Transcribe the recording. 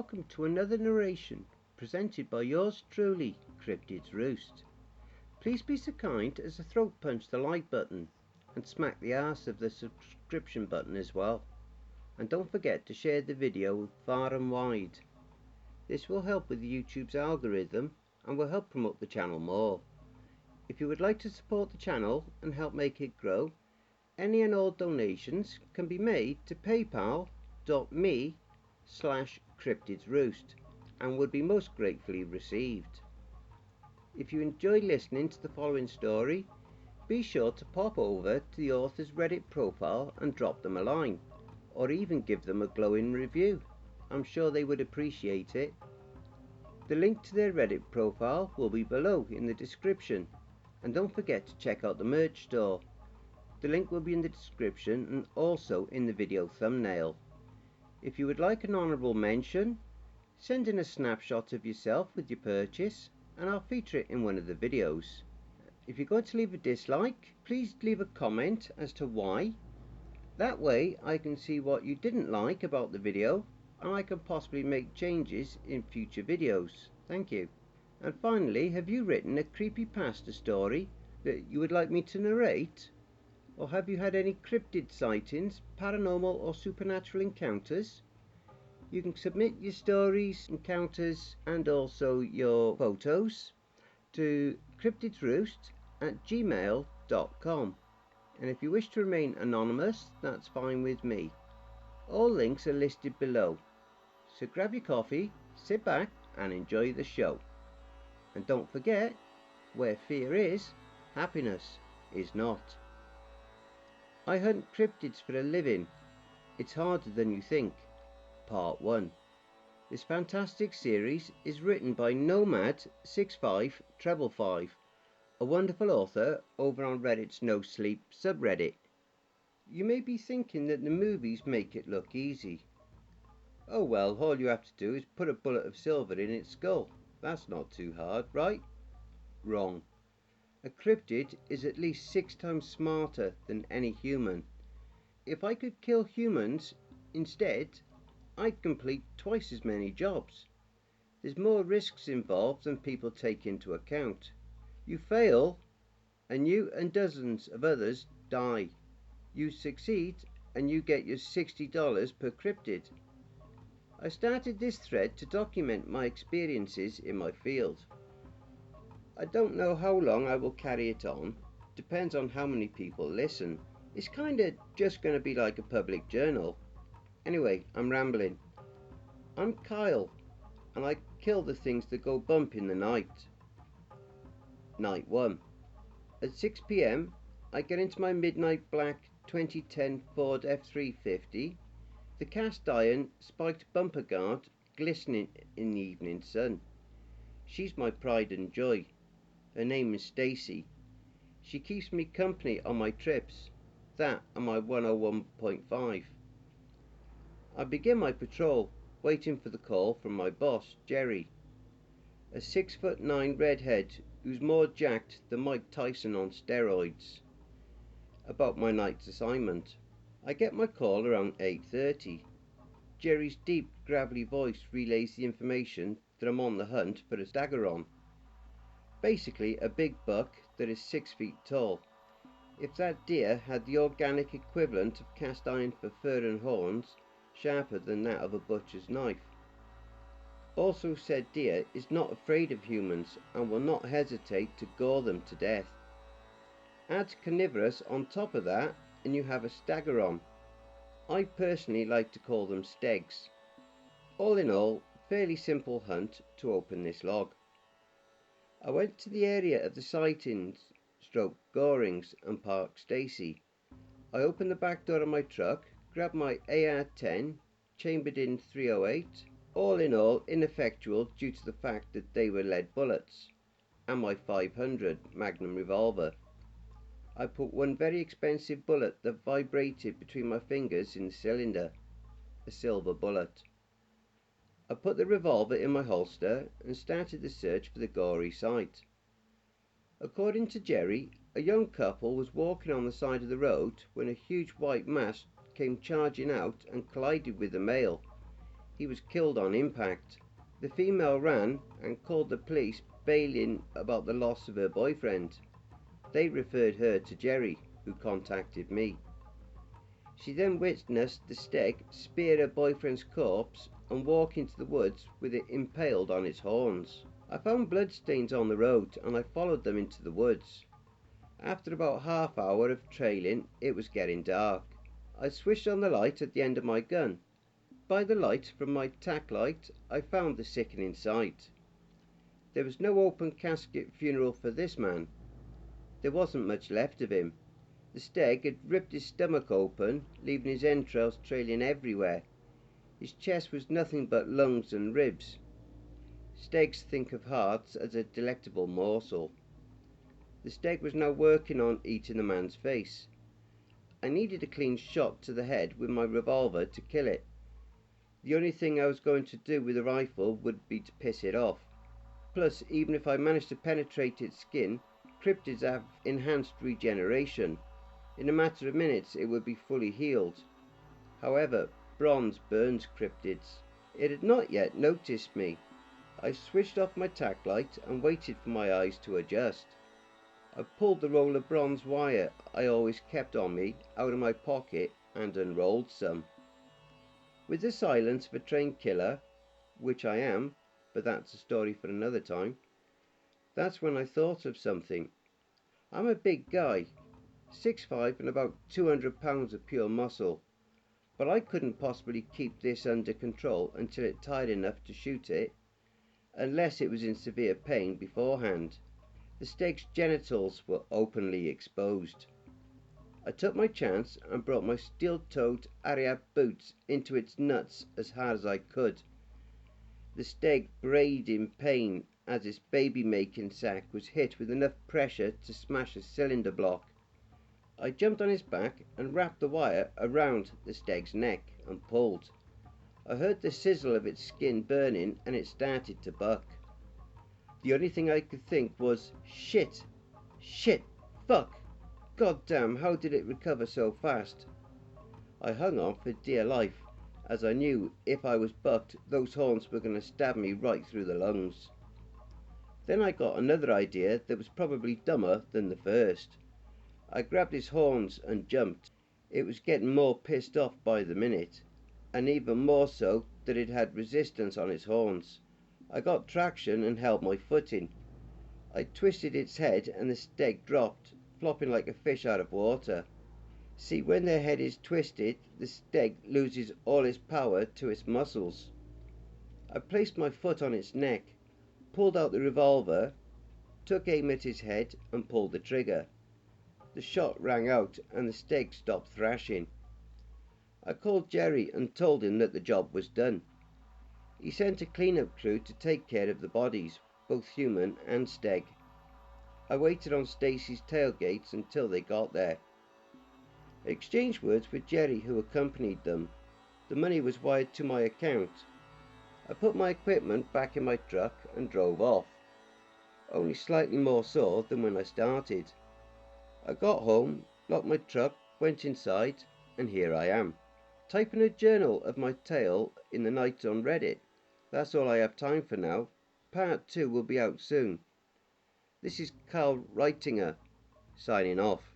welcome to another narration presented by yours truly, Cryptids Roost. Please be so kind as to throat punch the like button and smack the arse of the subscription button as well. And don't forget to share the video far and wide. This will help with YouTube's algorithm and will help promote the channel more. If you would like to support the channel and help make it grow, any and all donations can be made to paypal.me/cryptidsroost and would be most gratefully received. If you enjoy listening to the following story, be sure to pop over to the author's Reddit profile and drop them a line, or even give them a glowing review. I'm sure they would appreciate it. The link to their Reddit profile will be below in the description, and don't forget to check out the merch store. The link will be in the description and also in the video thumbnail. If you would like an honourable mention, send in a snapshot of yourself with your purchase and I'll feature it in one of the videos. If you're going to leave a dislike, please leave a comment as to why. That way I can see what you didn't like about the video and I can possibly make changes in future videos. Thank you. And finally, have you written a CreepyPasta story that you would like me to narrate? Or have you had any cryptid sightings, paranormal or supernatural encounters? You can submit your stories, encounters and also your photos to cryptidsroost@gmail.com. And if you wish to remain anonymous, that's fine with me. All links are listed below. So grab your coffee, sit back and enjoy the show. And don't forget, where fear is, happiness is not. I hunt cryptids for a living. It's harder than you think. Part 1. This fantastic series is written by Nomad65555, a wonderful author over on Reddit's Nosleep subreddit. You may be thinking that the movies make it look easy. Oh well, all you have to do is put a bullet of silver in its skull. That's not too hard, right? Wrong. A cryptid is at least 6 times smarter than any human. If I could kill humans instead, I'd complete twice as many jobs. There's more risks involved than people take into account. You fail, and you and dozens of others die. You succeed, and you get your $60 per cryptid. I started this thread to document my experiences in my field. I don't know how long I will carry it on. Depends on how many people listen. It's kinda just gonna be like a public journal. Anyway, I'm rambling. I'm Kyle, and I kill the things that go bump in the night. Night 1. At 6 PM, I get into my midnight black 2010 Ford F350, the cast iron spiked bumper guard glistening in the evening sun. She's my pride and joy. Her name is Stacy. She keeps me company on my trips, that and my 101.5. I begin my patrol, waiting for the call from my boss, Jerry, a 6'9" redhead who's more jacked than Mike Tyson on steroids, about my night's assignment. I get my call around 8:30. Jerry's deep, gravelly voice relays the information that I'm on the hunt for a staggeron. Basically a big buck that is 6 feet tall. If that deer had the organic equivalent of cast iron for fur and horns, sharper than that of a butcher's knife. Also said deer is not afraid of humans and will not hesitate to gore them to death. Add carnivorous on top of that and you have a staggeron. I personally like to call them stegs. All in all, fairly simple hunt to open this log. I went to the area of the sightings / gorings and parked Stacy. I opened the back door of my truck, grabbed my AR-10, chambered in .308, all in all ineffectual due to the fact that they were lead bullets, and my .500 Magnum revolver. I put one very expensive bullet that vibrated between my fingers in the cylinder, a silver bullet. I put the revolver in my holster and started the search for the gory site. According to Jerry, a young couple was walking on the side of the road when a huge white mass came charging out and collided with the male. He was killed on impact. The female ran and called the police, bailing about the loss of her boyfriend. They referred her to Jerry, who contacted me. She then witnessed the stag spear her boyfriend's corpse and walk into the woods with it impaled on its horns. I found bloodstains on the road and I followed them into the woods. After about half hour of trailing, it was getting dark. I switched on the light at the end of my gun. By the light from my tack light, I found the sickening sight. There was no open casket funeral for this man. There wasn't much left of him. The stag had ripped his stomach open, leaving his entrails trailing everywhere. His chest was nothing but lungs and ribs. Stags think of hearts as a delectable morsel. The stag was now working on eating the man's face. I needed a clean shot to the head with my revolver to kill it. The only thing I was going to do with a rifle would be to piss it off. Plus, even if I managed to penetrate its skin, cryptids have enhanced regeneration. In a matter of minutes it would be fully healed. However, bronze burns cryptids. It had not yet noticed me. I switched off my tack light and waited for my eyes to adjust. I pulled the roll of bronze wire I always kept on me out of my pocket and unrolled some. With the silence of a trained killer, which I am, but that's a story for another time, that's when I thought of something. I'm a big guy, 6'5" and about 200 pounds of pure muscle, but I couldn't possibly keep this under control until it tired enough to shoot it, unless it was in severe pain beforehand. The stag's genitals were openly exposed. I took my chance and brought my steel-toed Ariat boots into its nuts as hard as I could. The stag brayed in pain as its baby-making sack was hit with enough pressure to smash a cylinder block. I jumped on its back and wrapped the wire around the stag's neck and pulled. I heard the sizzle of its skin burning and it started to buck. The only thing I could think was, shit, fuck, goddamn, how did it recover so fast? I hung on for dear life, as I knew if I was bucked, those horns were going to stab me right through the lungs. Then I got another idea that was probably dumber than the first. I grabbed his horns and jumped. It was getting more pissed off by the minute, and even more so that it had resistance on its horns. I got traction and held my footing. I twisted its head and the stag dropped, flopping like a fish out of water. See, when their head is twisted, the stag loses all its power to its muscles. I placed my foot on its neck, pulled out the revolver, took aim at his head and pulled the trigger. The shot rang out and the stag stopped thrashing. I called Jerry and told him that the job was done. He sent a cleanup crew to take care of the bodies, both human and stag. I waited on Stacy's tailgates until they got there. I exchanged words with Jerry, who accompanied them. The money was wired to my account. I put my equipment back in my truck and drove off, only slightly more sore than when I started. I got home, locked my truck, went inside, and here I am, typing a journal of my tale in the night on Reddit. That's all I have time for now. Part 2 will be out soon. This is Carl Reitinger, signing off.